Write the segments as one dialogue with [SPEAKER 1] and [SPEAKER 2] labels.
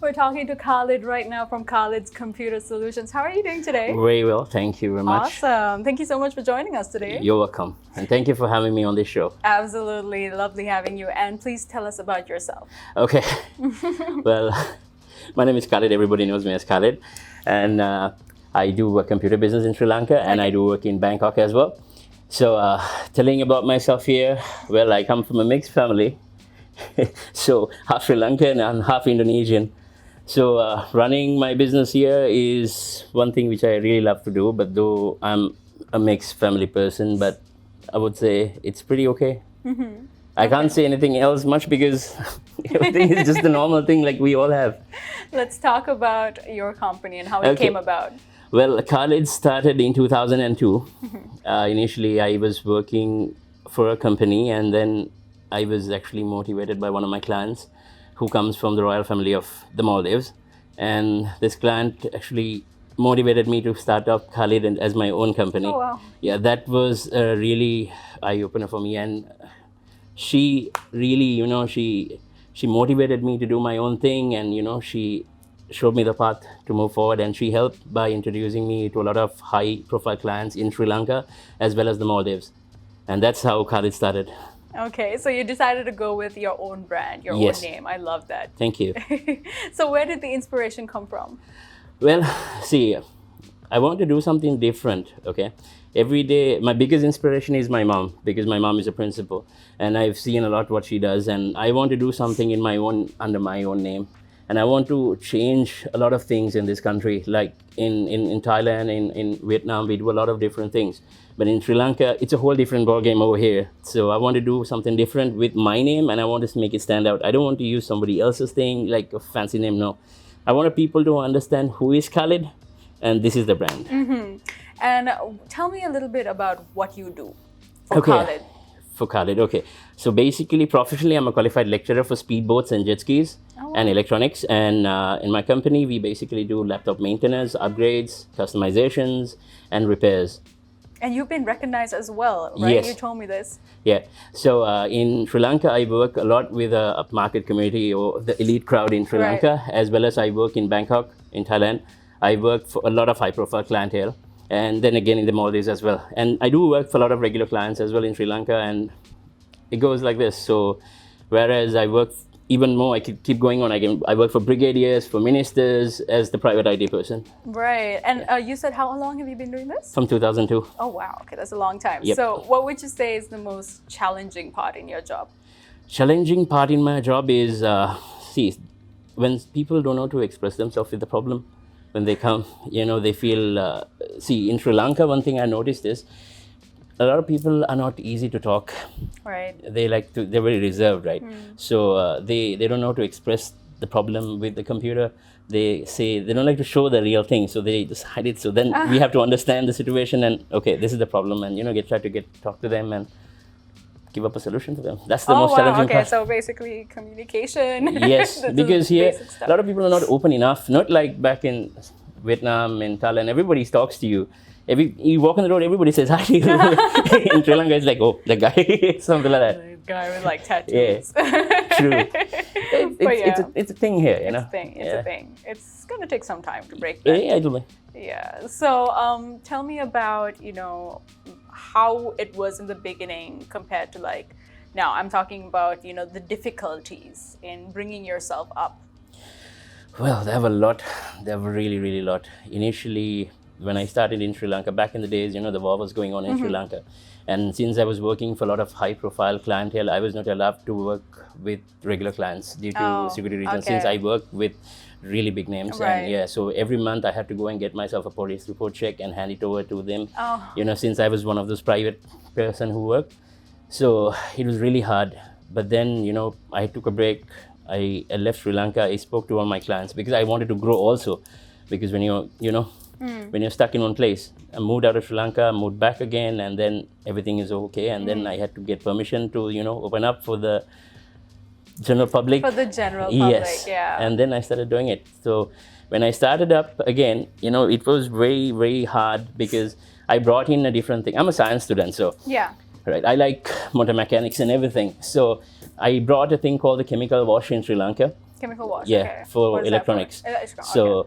[SPEAKER 1] We're talking to Khalid right now from Khalid's Computer Solutions. How are you doing today?
[SPEAKER 2] Very well, thank you very much.
[SPEAKER 1] Awesome. Thank you so much for joining us today.
[SPEAKER 2] You're welcome. And thank you for having me on this show.
[SPEAKER 1] Absolutely. Lovely having you. And please tell us about yourself.
[SPEAKER 2] Okay. Well, my name is Khalid. Everybody knows me as Khalid. And I do a computer business in Sri Lanka, and I do work in Bangkok as well. So telling about myself here, well, I come from a mixed family. So half Sri Lankan and half Indonesian. So running my business here is one thing which I really love to do, but though I'm a mixed family person, but I would say it's pretty okay. I can't say anything else much because everything is just the normal thing like we all have.
[SPEAKER 1] Let's talk about your company and how it came about.
[SPEAKER 2] Well, Khalid started in 2002. Initially, I was working for a company, and then I was actually motivated by one of my clients who comes from the royal family of the Maldives. And this client actually motivated me to start up Khalid as my own company.
[SPEAKER 1] Oh, wow.
[SPEAKER 2] Yeah, that was a really eye-opener for me. And she really, she motivated me to do my own thing, and, she showed me the path to move forward, and she helped by introducing me to a lot of high-profile clients in Sri Lanka as well as the Maldives. And that's how Khalid started.
[SPEAKER 1] Okay, so you decided to go with your own brand, your
[SPEAKER 2] Yes.
[SPEAKER 1] own name. I love that.
[SPEAKER 2] Thank you.
[SPEAKER 1] So where did the inspiration come from?
[SPEAKER 2] Well, see, I want to do something different, okay? Every day, my biggest inspiration is my mom, because my mom is a principal, and I've seen a lot what she does, and I want to do something under my own name. And I want to change a lot of things in this country. Like in Thailand, in Vietnam, we do a lot of different things. But in Sri Lanka, it's a whole different ballgame over here. So I want to do something different with my name, and I want to make it stand out. I don't want to use somebody else's thing, like a fancy name, no. I want people to understand who is Khalid, and this is the brand.
[SPEAKER 1] And tell me a little bit about what you do for Khalid.
[SPEAKER 2] For Khalid, okay. So basically, professionally, I'm a qualified lecturer for speedboats and jet skis and electronics. And in my company, we basically do laptop maintenance, upgrades, customizations, and repairs.
[SPEAKER 1] And you've been recognized as well, right?
[SPEAKER 2] Yes.
[SPEAKER 1] You told me this.
[SPEAKER 2] Yeah. So in Sri Lanka, I work a lot with a upmarket community or the elite crowd in Sri Lanka, as well as I work in Bangkok, in Thailand. I work for a lot of high-profile clientele. And then again in the Maldives as well. And I do work for a lot of regular clients as well in Sri Lanka, and it goes like this. So whereas I work even more, I could keep going on. I work for brigadiers, for ministers, as the private IT person.
[SPEAKER 1] Right. And you said how long have you been doing this?
[SPEAKER 2] From 2002.
[SPEAKER 1] Oh, wow. Okay, that's a long time.
[SPEAKER 2] Yep.
[SPEAKER 1] So what would you say is the most challenging part in your job?
[SPEAKER 2] Challenging part in my job is, when people don't know how to express themselves with the problem, when they come, they feel, in Sri Lanka, one thing I noticed is a lot of people are not easy to talk.
[SPEAKER 1] Right.
[SPEAKER 2] They're very reserved, right? So they don't know how to express the problem with the computer. They say they don't like to show the real thing, so they just hide it. So then we have to understand the situation and, okay, this is the problem, and, try to talk to them and give up a solution to them. That's the most challenging part.
[SPEAKER 1] So basically communication.
[SPEAKER 2] Yes, because here a lot of people are not open enough. Not like back in Vietnam, in Thailand, everybody talks to you. You walk on the road, everybody says hi to you. In Sri Lanka, it's like, oh, the guy, something like that.
[SPEAKER 1] The guy with like tattoos.
[SPEAKER 2] Yeah, true. It's a thing here,
[SPEAKER 1] It's a thing. It's going to take some time to break that.
[SPEAKER 2] Yeah, it'll be.
[SPEAKER 1] Yeah. So tell me about, how it was in the beginning compared to now. I'm talking about, the difficulties in bringing yourself up.
[SPEAKER 2] Well, there were a lot. There were really, really a lot. Initially, when I started in Sri Lanka, back in the days, the war was going on in Sri Lanka. And since I was working for a lot of high-profile clientele, I was not allowed to work with regular clients due to security reasons. Since I worked with really big names.
[SPEAKER 1] Right.
[SPEAKER 2] And so every month I had to go and get myself a police report check and hand it over to them. Since I was one of those private person who worked. So it was really hard. But then, I took a break. I left Sri Lanka. I spoke to all my clients because I wanted to grow also. Because when when you're stuck in one place, I moved out of Sri Lanka, moved back again, and then everything is okay. And then I had to get permission to, open up for the general public.
[SPEAKER 1] For the general public,
[SPEAKER 2] yes.
[SPEAKER 1] Yeah.
[SPEAKER 2] And then I started doing it. So when I started up again, it was very, very hard because I brought in a different thing. I'm a science student, so right, I like motor mechanics and everything. So I brought a thing called the chemical wash in Sri Lanka.
[SPEAKER 1] Chemical wash.
[SPEAKER 2] Yeah,
[SPEAKER 1] Okay.
[SPEAKER 2] for
[SPEAKER 1] What is that
[SPEAKER 2] electronics.
[SPEAKER 1] So.
[SPEAKER 2] So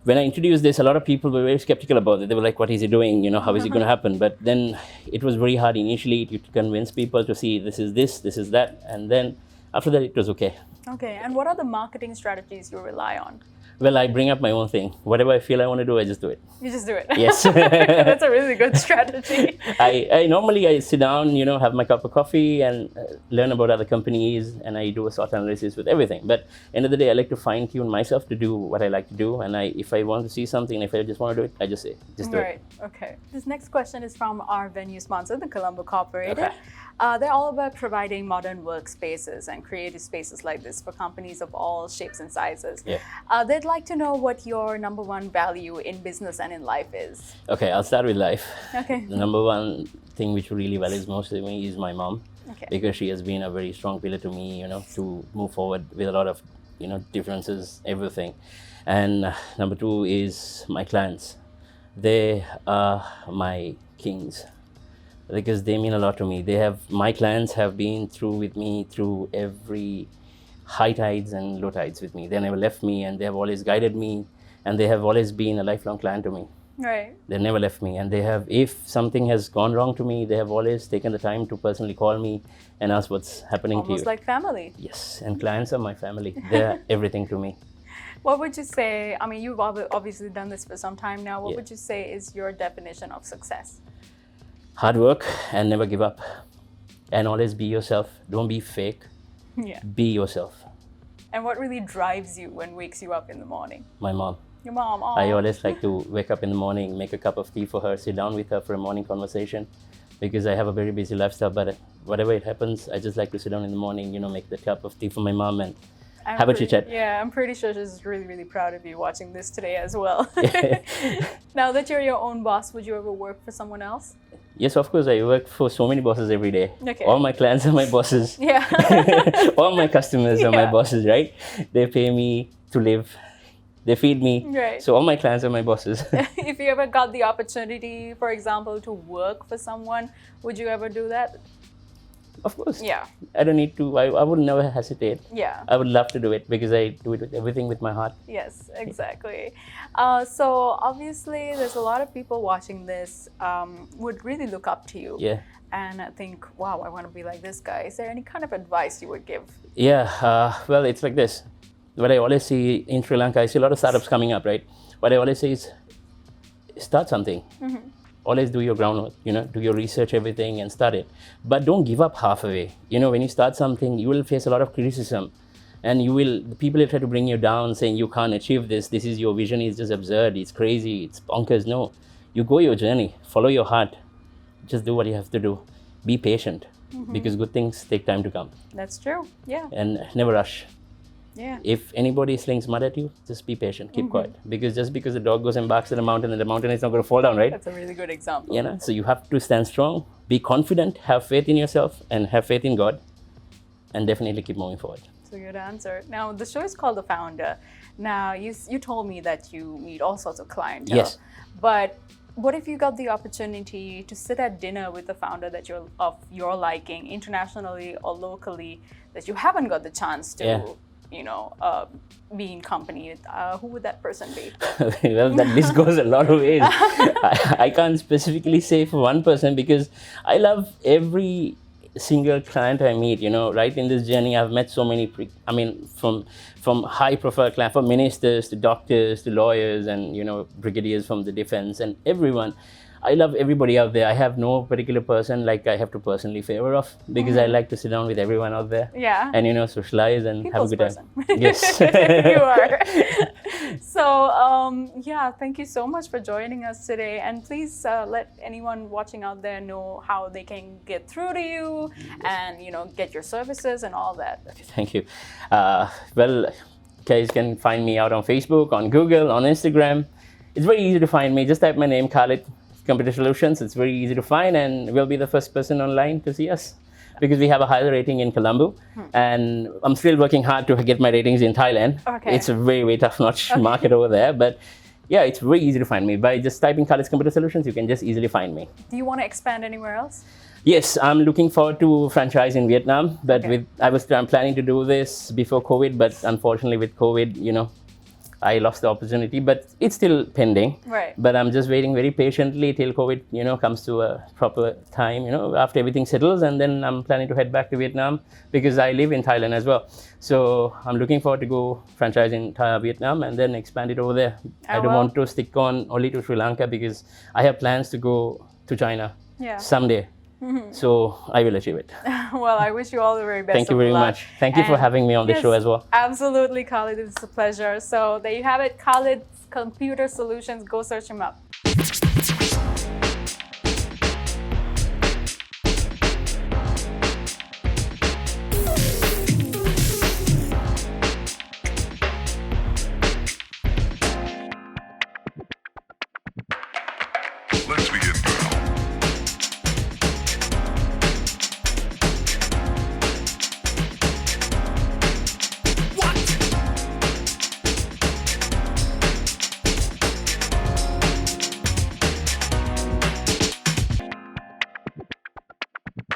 [SPEAKER 2] when I introduced this, a lot of people were very skeptical about it. They were like, what is he doing? How is it going to happen? But then it was very hard initially to convince people to see this is that. And then after that, it was okay.
[SPEAKER 1] Okay. And what are the marketing strategies you rely on?
[SPEAKER 2] Well, I bring up my own thing. Whatever I feel I want to do, I just do it.
[SPEAKER 1] You just do it.
[SPEAKER 2] Yes.
[SPEAKER 1] That's a really good strategy.
[SPEAKER 2] I normally sit down, have my cup of coffee and learn about other companies, and I do a SWOT analysis with everything. But end of the day, I like to fine tune myself to do what I like to do. And if I want to see something, if I just want to do it, I just say, just do it.
[SPEAKER 1] Right. Okay. This next question is from our venue sponsor, the Colombo Cooperative.
[SPEAKER 2] Okay.
[SPEAKER 1] They're all about providing modern workspaces and creative spaces like this for companies of all shapes and sizes.
[SPEAKER 2] Yeah.
[SPEAKER 1] They'd like to know what your number one value in business and in life is.
[SPEAKER 2] Okay, I'll start with life.
[SPEAKER 1] Okay.
[SPEAKER 2] The number one thing which really values most of me is my mom.
[SPEAKER 1] Okay.
[SPEAKER 2] Because she has been a very strong pillar to me, to move forward with a lot of, differences, everything. And number two is my clients. They are my kings because they mean a lot to me. My clients have been with me through every high tides and low tides with me. They never left me, and they have always guided me, and they have always been a lifelong client to me.
[SPEAKER 1] Right.
[SPEAKER 2] They never left me, and if something has gone wrong to me, they have always taken the time to personally call me and ask what's happening to you.
[SPEAKER 1] Almost like family.
[SPEAKER 2] Yes, and clients are my family. They're everything to me.
[SPEAKER 1] What would you say, I mean, you've obviously done this for some time now. What
[SPEAKER 2] Yeah.
[SPEAKER 1] would you say is your definition of success?
[SPEAKER 2] Hard work and never give up. And always be yourself. Don't be fake.
[SPEAKER 1] Yeah.
[SPEAKER 2] Be yourself.
[SPEAKER 1] And what really drives you and wakes you up in the morning?
[SPEAKER 2] My mom.
[SPEAKER 1] Your mom. Aw.
[SPEAKER 2] I always like to wake up in the morning, make a cup of tea for her, sit down with her for a morning conversation, because I have a very busy lifestyle. But whatever it happens, I just like to sit down in the morning, make the cup of tea for my mom and have a chit chat.
[SPEAKER 1] Yeah, I'm pretty sure she's really, really proud of you watching this today as well. Now that you're your own boss, would you ever work for someone else?
[SPEAKER 2] Yes, of course. I work for so many bosses every day.
[SPEAKER 1] Okay.
[SPEAKER 2] All my clients are my bosses.
[SPEAKER 1] Yeah.
[SPEAKER 2] All my customers are my
[SPEAKER 1] Yeah.
[SPEAKER 2] bosses, right? They pay me to live. They feed me.
[SPEAKER 1] Right.
[SPEAKER 2] So all my clients are my bosses.
[SPEAKER 1] If you ever got the opportunity, for example, to work for someone, would you ever do that?
[SPEAKER 2] Of course.
[SPEAKER 1] Yeah.
[SPEAKER 2] I don't need to. I would never hesitate.
[SPEAKER 1] Yeah.
[SPEAKER 2] I would love to do it because I do it with everything with my heart.
[SPEAKER 1] Yes, exactly. So obviously, there's a lot of people watching this would really look up to you.
[SPEAKER 2] Yeah.
[SPEAKER 1] And I think, wow, I want to be like this guy. Is there any kind of advice you would give?
[SPEAKER 2] Yeah. Well, it's like this. What I always see in Sri Lanka, I see a lot of startups coming up, right? What I always say is start something. Mm-hmm. Always do your groundwork, do your research, everything, and start it. But don't give up halfway. When you start something, you will face a lot of criticism. And the people will try to bring you down saying you can't achieve this. This is your vision is just absurd. It's crazy. It's bonkers. No, you go your journey, follow your heart. Just do what you have to do. Be patient because good things take time to come.
[SPEAKER 1] That's true. Yeah.
[SPEAKER 2] And never rush.
[SPEAKER 1] Yeah.
[SPEAKER 2] If anybody slings mud at you, just be patient, keep quiet. Because just because the dog goes and barks at a mountain and the mountain is not going to fall down, right?
[SPEAKER 1] That's a really good example.
[SPEAKER 2] So you have to stand strong, be confident, have faith in yourself and have faith in God, and definitely keep moving forward.
[SPEAKER 1] That's a good answer. Now, the show is called The Founder. Now, you told me that you meet all sorts of clientele.
[SPEAKER 2] Yes.
[SPEAKER 1] But what if you got the opportunity to sit at dinner with a founder that you're of your liking, internationally or locally, that you haven't got the chance to, be in company with? Who would that person be?
[SPEAKER 2] Well, that list goes a lot of ways. I can't specifically say for one person because I love every single client I meet. Right in this journey, I've met so many. From high-profile clients, from ministers to doctors to lawyers and brigadiers from the defense and everyone. I love everybody out there. I have no particular person like I have to personally favor of because I like to sit down with everyone out there.
[SPEAKER 1] Yeah.
[SPEAKER 2] And socialize and
[SPEAKER 1] People's
[SPEAKER 2] have a good time.
[SPEAKER 1] person.
[SPEAKER 2] Yes.
[SPEAKER 1] You are. So, thank you so much for joining us today. And please let anyone watching out there know how they can get through to you and, get your services and all that.
[SPEAKER 2] Okay, thank you. Well, guys can find me out on Facebook, on Google, on Instagram. It's very easy to find me. Just type my name, Khalid, Computer Solutions. It's very easy to find, and we'll be the first person online to see us because we have a higher rating in Colombo. And I'm still working hard to get my ratings in Thailand.
[SPEAKER 1] Okay.
[SPEAKER 2] It's a very, very top-notch market over there. But yeah, it's very easy to find me. By just typing Khalid's Computer Solutions, you can just easily find me.
[SPEAKER 1] Do you want to expand anywhere else?
[SPEAKER 2] Yes, I'm looking forward to franchise in Vietnam, but
[SPEAKER 1] Okay.
[SPEAKER 2] I'm planning to do this before COVID, but unfortunately with COVID, I lost the opportunity, but it's still pending.
[SPEAKER 1] Right.
[SPEAKER 2] But I'm just waiting very patiently till COVID, comes to a proper time, after everything settles, and then I'm planning to head back to Vietnam because I live in Thailand as well. So I'm looking forward to go franchise in Vietnam and then expand it over there. I don't want to stick on only to Sri Lanka because I have plans to go to China someday. So I will achieve it.
[SPEAKER 1] Well, I wish you all the very best.
[SPEAKER 2] Thank you very much. Thank you for having me on the show as well.
[SPEAKER 1] Absolutely, Khalid. It's a pleasure. So there you have it, Khalid's Computer Solutions. Go search him up.
[SPEAKER 3] Let's be